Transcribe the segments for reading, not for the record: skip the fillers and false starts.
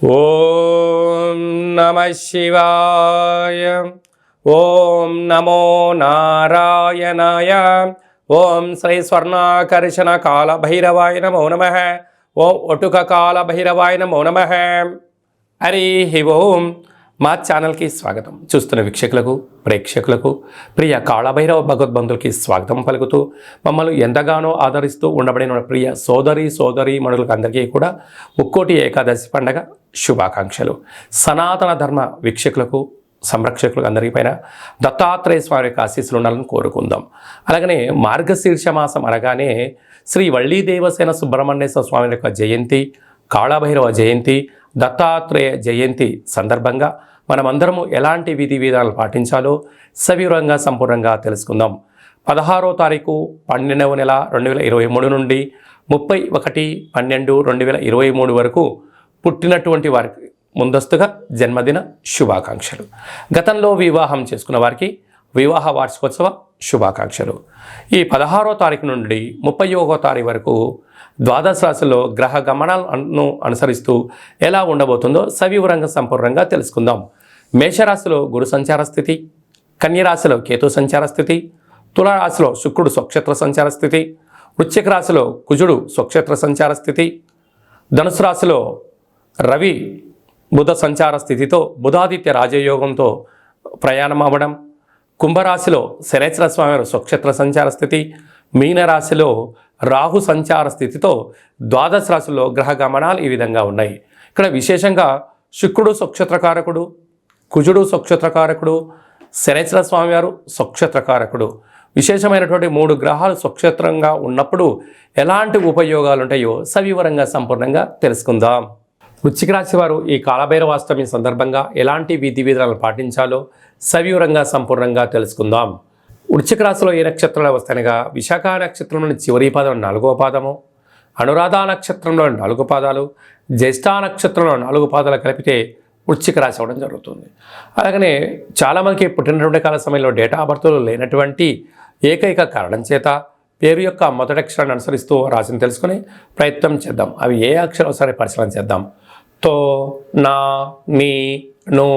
ఓం నమః శివాయ. ఓం నమో నారాయణాయ. ఓం శ్రీ స్వర్ణాకర్షణ కాల భైరవాయ నమో నమః. ఓం ఒటుక కాల భైరవాయ నమో నమః. హరి ఓం. మా ఛానల్కి స్వాగతం. చూస్తున్న వీక్షకులకు, ప్రేక్షకులకు, ప్రియ కాళభైరవ భగవద్బంధులకి స్వాగతం పలుకుతూ మమ్మల్ని ఎంతగానో ఆదరిస్తూ ఉండబడిన ప్రియ సోదరి మనులకు అందరికీ కూడా ముక్కోటి ఏకాదశి పండగ శుభాకాంక్షలు. సనాతన ధర్మ వీక్షకులకు, సంరక్షకులకు అందరికీ పైన దత్తాత్రేయ స్వామి యొక్క ఆశీస్సులు ఉండాలని కోరుకుందాం. అలాగనే మార్గశీర్ష మాసం అనగానే శ్రీ వళ్ళీ దేవసేన సుబ్రహ్మణ్యేశ్వర స్వామి యొక్క జయంతి, కాళభైరవ జయంతి, దత్తాత్రేయ జయంతి సందర్భంగా మనమందరము ఎలాంటి విధి విధానాలు పాటించాలో సవివరంగా సంపూర్ణంగా తెలుసుకుందాం. 16వ తారీఖు 12వ నెల 2023 నుండి 31/12/2023 వరకు పుట్టినటువంటి వారికి ముందస్తుగా జన్మదిన శుభాకాంక్షలు. గతంలో వివాహం చేసుకున్న వారికి వివాహ వార్షికోత్సవ శుభాకాంక్షలు. ఈ 16వ తారీఖు నుండి 31వ తారీఖు వరకు ద్వాదశ రాశిలో గ్రహ గమనాలను అనుసరిస్తూ ఎలా ఉండబోతుందో సవివరంగా సంపూర్ణంగా తెలుసుకుందాం. మేషరాశిలో గురు సంచార స్థితి, కన్యరాశిలో కేతు సంచార స్థితి, తులారాశిలో శుక్రుడు స్వక్షేత్ర సంచార స్థితి, వృశ్చిక రాశిలో కుజుడు స్వక్షేత్ర సంచార స్థితి, ధనుసు రాశిలో రవి బుధ సంచార స్థితితో బుధాదిత్య రాజయోగంతో ప్రయాణం అవ్వడం, కుంభరాశిలో శనేశ్వర స్వామి స్వక్షేత్ర సంచార స్థితి, మీనరాశిలో రాహు సంచార స్థితితో ద్వాదశ రాశుల్లో గ్రహ గమనాలు ఈ విధంగా ఉన్నాయి. ఇక్కడ విశేషంగా శుక్రుడు స్వక్షేత్రకారకుడు, కుజుడు స్వక్షేత్రకారకుడు, శనేశ్వర స్వామి వారు స్వక్షేత్రకారకుడు. విశేషమైనటువంటి 3 గ్రహాలు స్వక్షేత్రంగా ఉన్నప్పుడు ఎలాంటి ఉపయోగాలు ఉంటాయో సవివరంగా సంపూర్ణంగా తెలుసుకుందాం. వృశ్చిక రాశి వారు ఈ కాళభైరవాష్టమి సందర్భంగా ఎలాంటి విధి విధానాలు పాటించాలో సవివరంగా సంపూర్ణంగా తెలుసుకుందాం. వృశ్చిక రాశిలో ఏ నక్షత్రాలు వస్తాయనగా విశాఖ నక్షత్రంలోని చివరి పాదం 4వ పాదము, అనురాధ నక్షత్రంలోని 4 పాదాలు, జ్యేష్ఠ నక్షత్రంలో 4 పాదాలు కలిపితే వృశ్చిక రాశి అవ్వడం జరుగుతుంది. అలాగనే చాలామందికి పుట్టినటువంటి కాల సమయంలో డేటా ఆఫ్ బర్త్లు లేనటువంటి ఏకైక కారణం చేత పేరు యొక్క మొదటి అక్షరాన్ని అనుసరిస్తూ రాశిని తెలుసుకుని ప్రయత్నం చేద్దాం. అవి ఏ అక్షరం సరే పరిశీలన చేద్దాం. తో, నా, నీ, ను,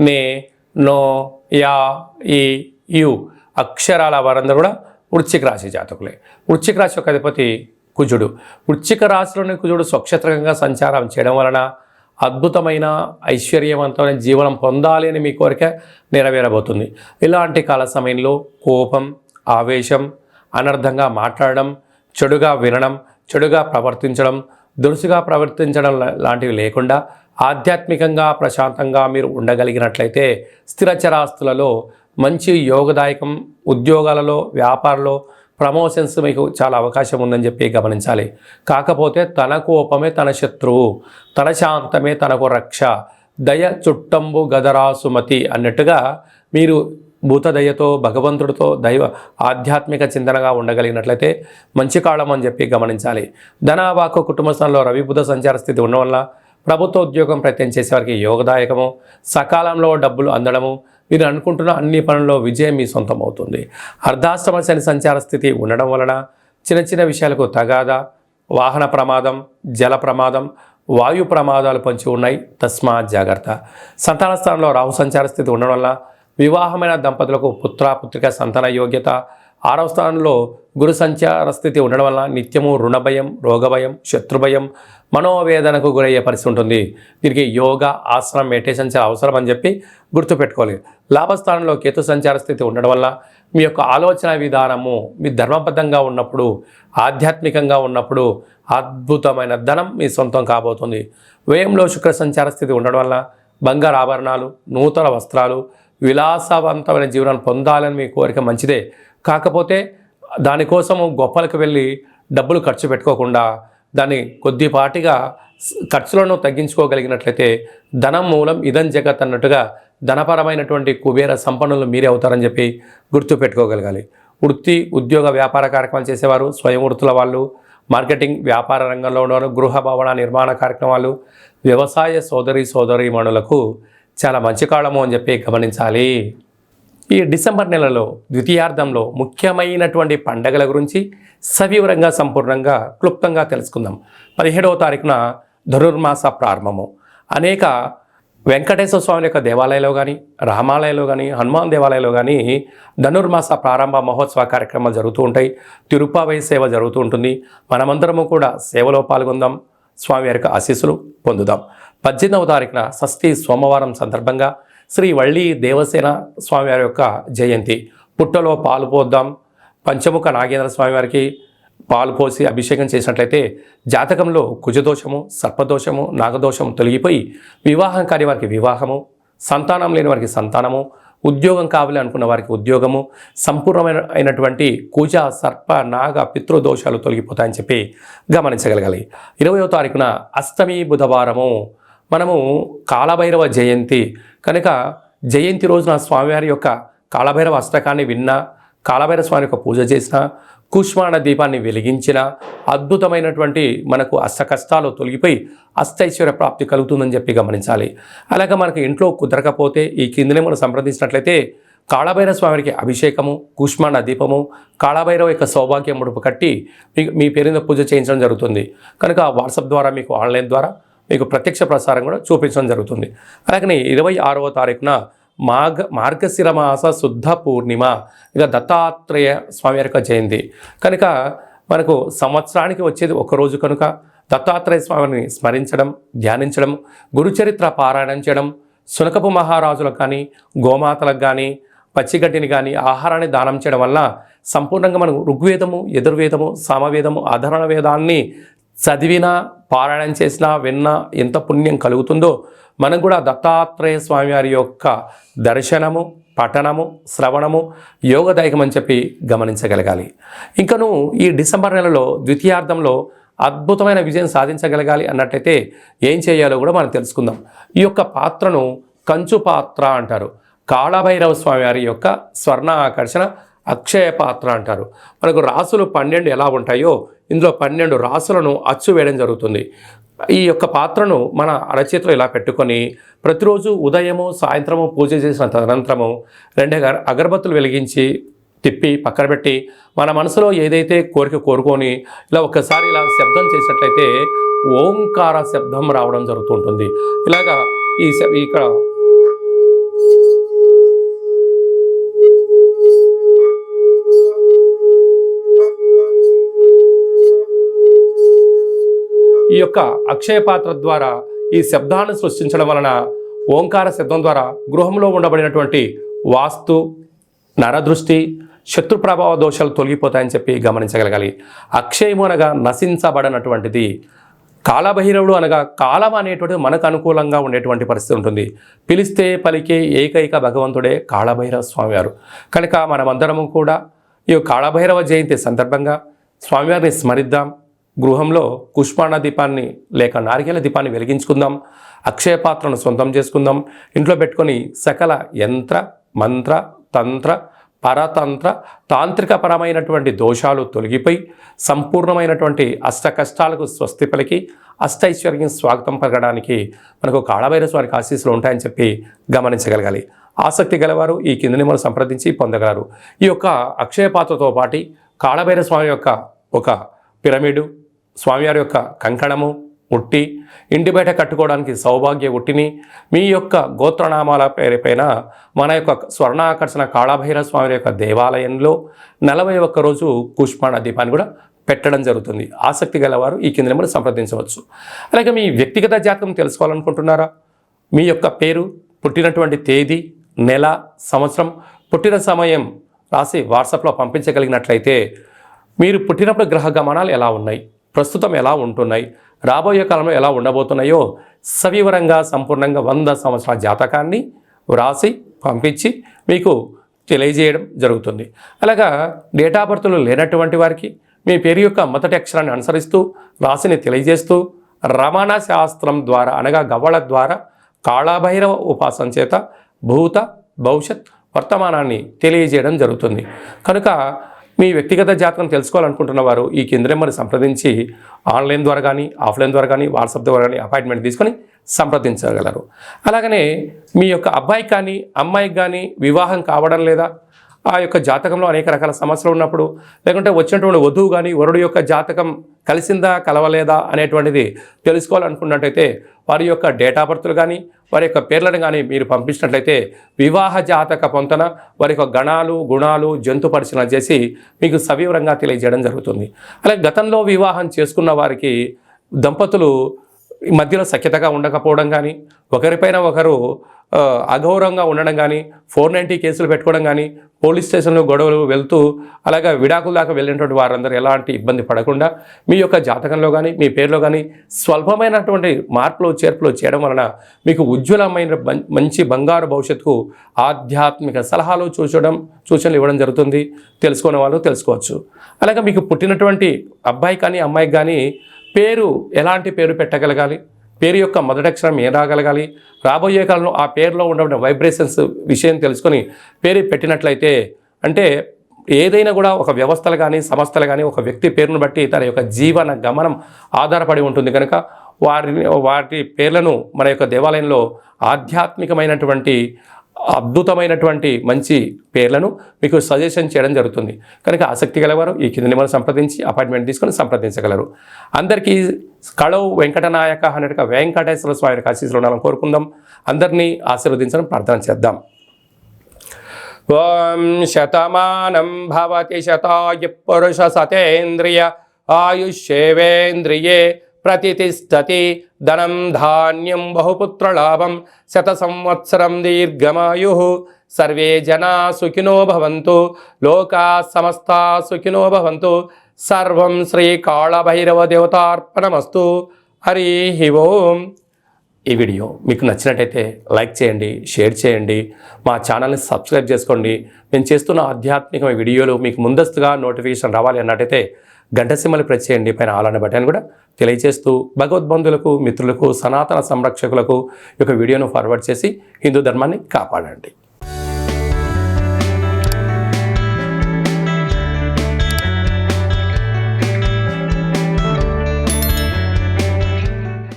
నే, నో, యా, ఈ, యు అక్షరాల వారందరూ కూడా వృశ్చిక రాశి జాతకులే. వృశ్చిక రాశి యొక్క అధిపతి కుజుడు. వృశ్చిక రాశిలోని కుజుడు స్వక్షేత్రంగా సంచారం చేయడం వలన అద్భుతమైన ఐశ్వర్యవంతమైన జీవనం పొందాలి అని మీ కోరిక నెరవేరబోతుంది. ఇలాంటి కాల సమయంలో కోపం, ఆవేశం, అనర్థంగా మాట్లాడడం, చెడుగా వినడం, చెడుగా ప్రవర్తించడం, దురుసుగా ప్రవర్తించడం లాంటివి లేకుండా ఆధ్యాత్మికంగా ప్రశాంతంగా మీరు ఉండగలిగినట్లయితే స్థిరచరాస్తులలో మంచి యోగదాయకం, ఉద్యోగాలలో, వ్యాపారంలో ప్రమోషన్స్ మీకు చాలా అవకాశం ఉందని చెప్పి గమనించాలి. కాకపోతే తన కోపమే తన శత్రువు, తన శాంతమే తనకు రక్ష, దయ చుట్టంబు గదరాసుమతి అన్నట్టుగా మీరు భూతదయతో, భగవంతుడితో, దైవ ఆధ్యాత్మిక చింతనగా ఉండగలిగినట్లయితే మంచి కాలం అని చెప్పి గమనించాలి. ధనవాకు కుటుంబ స్థానంలో రవి బుధ సంచార స్థితి ఉండడం వల్ల ప్రభుత్వ ఉద్యోగం ప్రయత్నం చేసేవారికి యోగదాయకము, సకాలంలో డబ్బులు అందడము, మీరు అనుకుంటున్న అన్ని పనుల్లో విజయం మీ సొంతం అవుతుంది. అర్ధాష్టమ శని సంచార స్థితి ఉండడం వలన చిన్న చిన్న విషయాలకు తగాదా, వాహన ప్రమాదం, జల ప్రమాదం, వాయు ప్రమాదాలు పొంచి ఉన్నాయి. తస్మాత్ జాగ్రత్త. సంతాన స్థానంలో రాహు సంచార స్థితి ఉండడం వల్ల వివాహమైన దంపతులకు పుత్రిక సంతాన యోగ్యత. 6వ స్థానంలో గురు సంచార స్థితి ఉండడం వల్ల నిత్యము రుణభయం, రోగభయం, శత్రుభయం, మనోవేదనకు గురయ్యే పరిస్థితి ఉంటుంది. దీనికి యోగా, ఆసనం, మెడిటేషన్ చాలా అవసరం అని చెప్పి గుర్తుపెట్టుకోవాలి. లాభస్థానంలో కేతు సంచార స్థితి ఉండడం వల్ల మీ యొక్క ఆలోచన విధానము మీ ధర్మబద్ధంగా ఉన్నప్పుడు, ఆధ్యాత్మికంగా ఉన్నప్పుడు అద్భుతమైన ధనం మీ సొంతం కాబోతుంది. వ్యయంలో శుక్ర సంచార స్థితి ఉండడం వల్ల బంగారు ఆభరణాలు, నూతన వస్త్రాలు, విలాసవంతమైన జీవనాన్ని పొందాలని మీ కోరిక మంచిదే. కాకపోతే దానికోసము గొప్పలకు వెళ్ళి డబ్బులు ఖర్చు పెట్టుకోకుండా దాన్ని కొద్దిపాటిగా ఖర్చులను తగ్గించుకోగలిగినట్లయితే ధనం మూలం ఇదం జగత్ అన్నట్టుగా ధనపరమైనటువంటి కుబేర సంపన్నులు మీరే అవుతారని చెప్పి గుర్తుపెట్టుకోగలగాలి. వృత్తి, ఉద్యోగ, వ్యాపార కార్యక్రమాలు చేసేవారు, స్వయం వృత్తుల వాళ్ళు, మార్కెటింగ్, వ్యాపార రంగంలో ఉన్నవారు, గృహ భవన నిర్మాణ కార్యక్రమాలు, వ్యవసాయ సోదరీమణులకు చాలా మంచి కాలము అని చెప్పి గమనించాలి. ఈ డిసెంబర్ నెలలో ద్వితీయార్థంలో ముఖ్యమైనటువంటి పండగల గురించి సవివరంగా సంపూర్ణంగా క్లుప్తంగా తెలుసుకుందాం. 17వ తారీఖున ధనుర్మాస ప్రారంభము. అనేక వెంకటేశ్వర స్వామి యొక్క దేవాలయంలో కానీ, రామాలయంలో కానీ, హనుమాన్ దేవాలయంలో కానీ ధనుర్మాస ప్రారంభ మహోత్సవ కార్యక్రమాలు జరుగుతూ ఉంటాయి. తిరుప్పావై సేవ జరుగుతూ ఉంటుంది. మనమందరము కూడా సేవలో పాల్గొందాం, స్వామివారి యొక్క ఆశీస్సులు పొందుదాం. 18వ తారీఖున షష్ఠి సోమవారం సందర్భంగా శ్రీ వల్లి దేవసేన స్వామివారి యొక్క జయంతి. పుట్టలో పాలు పోద్దాం. పంచముఖ నాగేంద్ర స్వామివారికి పాలు పోసి అభిషేకం చేసినట్లయితే జాతకంలో కుజదోషము, సర్పదోషము, నాగదోషము తొలగిపోయి వివాహం కాని వారికి వివాహము, సంతానం లేని వారికి సంతానము, ఉద్యోగం కావాలి అనుకున్న వారికి ఉద్యోగము, సంపూర్ణమైనటువంటి కుజ, సర్ప, నాగ, పితృదోషాలు తొలగిపోతాయని చెప్పి గమనించగలగాలి. 20వ తారీఖున అష్టమి బుధవారము. మనము కాలభైరవ జయంతి కనుక జయంతి రోజున స్వామివారి యొక్క కాలభైరవ అష్టకాన్ని విన్నా, కాలభైరవ స్వామి యొక్క పూజ చేసిన, కూష్మాండ దీపాన్ని వెలిగించిన అద్భుతమైనటువంటి మనకు అష్ట కష్టాలు తొలగిపోయి అష్టైశ్వర్య ప్రాప్తి కలుగుతుందని చెప్పి గమనించాలి. అలాగే మనకు ఇంట్లో కుదరకపోతే ఈ కిందనే మనం సంప్రదించినట్లయితే కాళభైరవ స్వామికి అభిషేకము, కూష్మాండ దీపము, కాళభైరవ యొక్క సౌభాగ్యం ముడుపు కట్టి మీ పేరున పూజ చేయించడం జరుగుతుంది. కనుక వాట్సాప్ ద్వారా మీకు ఆన్లైన్ ద్వారా మీకు ప్రత్యక్ష ప్రసారం కూడా చూపించడం జరుగుతుంది. అలాగనే 26వ తారీఖున మార్గశిర మాస శుద్ధ పూర్ణిమ, ఇక దత్తాత్రేయ స్వామి యొక్క జయంతి కనుక మనకు సంవత్సరానికి వచ్చేది ఒకరోజు కనుక దత్తాత్రేయ స్వామిని స్మరించడం, ధ్యానించడం, గురుచరిత్ర పారాయణం చేయడం, శునకపు మహారాజులకు కానీ, గోమాతలకు కానీ, పచ్చిగడ్డిని కానీ ఆహారాన్ని దానం చేయడం వల్ల సంపూర్ణంగా మనం ఋగ్వేదము, యజుర్వేదము, సామవేదము, అధర్వణ వేదాన్ని చదివినా, పారాయణం చేసినా, విన్నా ఎంత పుణ్యం కలుగుతుందో మనం కూడా దత్తాత్రేయ స్వామివారి యొక్క దర్శనము, పఠనము, శ్రవణము యోగదాయకం అని చెప్పి గమనించగలగాలి. ఇంకను ఈ డిసెంబర్ నెలలో ద్వితీయార్థంలో అద్భుతమైన విజయం సాధించగలగాలి అన్నట్టయితే ఏం చేయాలో కూడా మనం తెలుసుకుందాం. ఈ యొక్క పాత్రను కంచు పాత్ర అంటారు. కాళభైరవ స్వామివారి యొక్క స్వర్ణ ఆకర్షణ అక్షయ పాత్ర అంటారు. మనకు రాసులు 12 ఎలా ఉంటాయో ఇందులో 12 రాసులను అచ్చు వేయడం జరుగుతుంది. ఈ యొక్క పాత్రను మన అరచేతిలో ఇలా పెట్టుకొని ప్రతిరోజు ఉదయము, సాయంత్రము పూజ చేసిన తదనంతరము 2 అగరబత్తులు వెలిగించి తిప్పి పక్కన పెట్టి మన మనసులో ఏదైతే కోరుకొని ఇలా ఒక్కసారి ఇలా శబ్దం చేసినట్లయితే ఓంకార శబ్దం రావడం జరుగుతుంటుంది. ఇలాగా ఇక్కడ ఈ యొక్క అక్షయ పాత్ర ద్వారా ఈ శబ్దాన్ని సృష్టించడం వలన ఓంకార శబ్దం ద్వారా గృహంలో ఉండబడినటువంటి వాస్తు, నరదృష్టి, శత్రు ప్రభావ దోషాలు తొలగిపోతాయని చెప్పి గమనించగలగాలి. అక్షయము అనగా నశించబడినటువంటిది. కాలభైరవుడు అనగా కాలం అనేటువంటిది మనకు అనుకూలంగా ఉండేటువంటి పరిస్థితి ఉంటుంది. పిలిస్తే పలికే ఏకైక భగవంతుడే కాళభైరవ స్వామివారు. కనుక మనమందరము కూడా ఈ కాళభైరవ జయంతి సందర్భంగా స్వామివారిని స్మరిద్దాం. గృహంలో కూష్మాండ దీపాన్ని లేక నారికేల దీపాన్ని వెలిగించుకుందాం. అక్షయ పాత్రను సొంతం చేసుకుందాం. ఇంట్లో పెట్టుకొని సకల యంత్ర, మంత్ర, తంత్ర, పరతంత్ర, తాంత్రికపరమైనటువంటి దోషాలు తొలగిపోయి సంపూర్ణమైనటువంటి అష్ట కష్టాలకు స్వస్తి పలికి అష్టైశ్వర్యం స్వాగతం పలకడానికి మనకు కాళభైరవ స్వామికి ఆశీస్సులు ఉంటాయని చెప్పి గమనించగలగాలి. ఆసక్తి గలవారు ఈ కిందని మనం సంప్రదించి పొందగలరు. ఈ యొక్క అక్షయ పాత్రతో పాటు కాళభైరవ స్వామి యొక్క ఒక పిరమిడు, స్వామివారి యొక్క కంకణము, ఉట్టి, ఇంటి బయట కట్టుకోవడానికి సౌభాగ్య ఉట్టిని మీ యొక్క గోత్రనామాల పేరుపైన మన యొక్క స్వర్ణాకర్షణ కాళభైరవ స్వామి యొక్క దేవాలయంలో 41 రోజు కూష్మాండ దీపాన్ని కూడా పెట్టడం జరుగుతుంది. ఆసక్తి గలవారు ఈ కింద నెంబర్ సంప్రదించవచ్చు. అలాగే మీ వ్యక్తిగత జాతకం తెలుసుకోవాలనుకుంటున్నారా? మీ యొక్క పేరు, పుట్టినటువంటి తేదీ, నెల, సంవత్సరం, పుట్టిన సమయం రాసి వాట్సాప్లో పంపించగలిగినట్లయితే మీరు పుట్టినప్పుడు గ్రహ గమనాలు ఎలా ఉన్నాయి, ప్రస్తుతం ఎలా ఉంటున్నాయి, రాబోయే కాలంలో ఎలా ఉండబోతున్నాయో సవివరంగా సంపూర్ణంగా 100 సంవత్సరాల జాతకాన్ని వ్రాసి పంపించి మీకు తెలియజేయడం జరుగుతుంది. అలాగా డేటా బర్త్లు లేనటువంటి వారికి మీ పేరు యొక్క మొదటి అక్షరాన్ని అనుసరిస్తూ రాశిని తెలియజేస్తూ రమణ శాస్త్రం ద్వారా అనగా గవ్వళ ద్వారా కాళభైరవ ఉపాసన చేత భూత, భవిష్యత్, వర్తమానాన్ని తెలియజేయడం జరుగుతుంది. కనుక మీ వ్యక్తిగత జాతకం తెలుసుకోవాలనుకుంటున్న వారు ఈ కింద నెంబర్ని సంప్రదించి ఆన్లైన్ ద్వారా కానీ, ఆఫ్లైన్ ద్వారా కానీ, వాట్సాప్ ద్వారా కానీ అపాయింట్మెంట్ తీసుకొని సంప్రదించగలరు. అలాగనే మీ యొక్క అబ్బాయికి కానీ, అమ్మాయికి కానీ వివాహం కావడం లేదా, ఆ యొక్క జాతకంలో అనేక రకాల సమస్యలు ఉన్నప్పుడు, లేకుంటే వచ్చినటువంటి వధువు కానీ వరుడు యొక్క జాతకం కలిసిందా కలవలేదా అనేటువంటిది తెలుసుకోవాలనుకున్నట్టయితే వారి యొక్క డేట్ ఆఫ్ బర్త్లు కానీ వారి యొక్క పేర్లను కానీ మీరు పంపించినట్లయితే వివాహ జాతక పొంతన వారి యొక్క గణాలు గుణాలు జంతు పరిశీలన చేసి మీకు సవివరంగా తెలియజేయడం జరుగుతుంది. అలాగే గతంలో వివాహం చేసుకున్న వారికి దంపతులు మధ్యలో సఖ్యతగా ఉండకపోవడం కానీ, ఒకరిపైన ఒకరు అగౌరవంగా ఉండడం కానీ, 490 కేసులు పెట్టుకోవడం కానీ, పోలీస్ స్టేషన్లో గొడవలు వెళ్తూ అలాగా విడాకుల దాకా వెళ్ళినటువంటి వారందరూ ఎలాంటి ఇబ్బంది పడకుండా మీ యొక్క జాతకంలో కానీ మీ పేరులో కానీ స్వల్పమైనటువంటి మార్పులు చేర్పులు చేయడం వలన మీకు ఉజ్వలమైన మంచి బంగారు భవిష్యత్తుకు ఆధ్యాత్మిక సలహాలు సూచనలు ఇవ్వడం జరుగుతుంది. తెలుసుకునే వాళ్ళు తెలుసుకోవచ్చు. అలాగే మీకు పుట్టినటువంటి అబ్బాయి కానీ అమ్మాయికి కానీ పేరు ఎలాంటి పేరు పెట్టగలగాలి, పేరు యొక్క మొదటక్షరం ఏం రాగలగాలి, రాబోయే కాలంలో ఆ పేరులో ఉన్న వైబ్రేషన్స్ విషయం తెలుసుకొని పేరు పెట్టినట్లయితే, అంటే ఏదైనా కూడా ఒక వ్యవస్థలు కానీ సంస్థలు కానీ ఒక వ్యక్తి పేరును బట్టి తన యొక్క జీవన గమనం ఆధారపడి ఉంటుంది కనుక వాటి పేర్లను మన యొక్క దేవాలయంలో ఆధ్యాత్మికమైనటువంటి అద్భుతమైనటువంటి మంచి పేర్లను మీకు సజెషన్ చేయడం జరుగుతుంది. కనుక ఆసక్తి గలవారు ఈ కింద నెంబర్ సంప్రదించి అపాయింట్మెంట్ తీసుకొని సంప్రదించగలరు. అందరికీ కళవు వెంకటనాయక అన్నట్టుగా వెంకటేశ్వర స్వామి యొక్క ఆశీస్సులు ఉండాలని కోరుకుందాం. అందరినీ ఆశీర్వదించడం ప్రార్థన చేద్దాం. ఓం శతమానం భవతి శతాయు పురుష సతేంద్రియ ఆయుష్యేవేంద్రియే ప్రతిష్టతి ధనం ధాన్యం బహుపుత్రలాభం శత సంవత్సరం దీర్ఘమాయు. సర్వే జనా సుఖినో భవంతు, లోకా సమస్తా సుఖినో భవంతు. సర్వం శ్రీ కాళభైరవ దేవతార్పణమస్తు. హరి ఓం. ఈ వీడియో మీకు నచ్చినట్టయితే లైక్ చేయండి, షేర్ చేయండి, మా ఛానల్ని సబ్స్క్రైబ్ చేసుకోండి. నేను చేస్తున్న ఆధ్యాత్మిక వీడియోలు మీకు ముందస్తుగా నోటిఫికేషన్ రావాలి అన్నట్టయితే గంట సింబల్ ప్రెస్ చేయండి. పైన ఆల్ అనే బటన్ కూడా తెలియజేస్తూ భగవద్బంధులకు మిత్రులకు సనాతన సంరక్షకులకు ఈ యొక్క వీడియోను ఫార్వర్డ్ చేసి హిందూ ధర్మాన్ని కాపాడండి.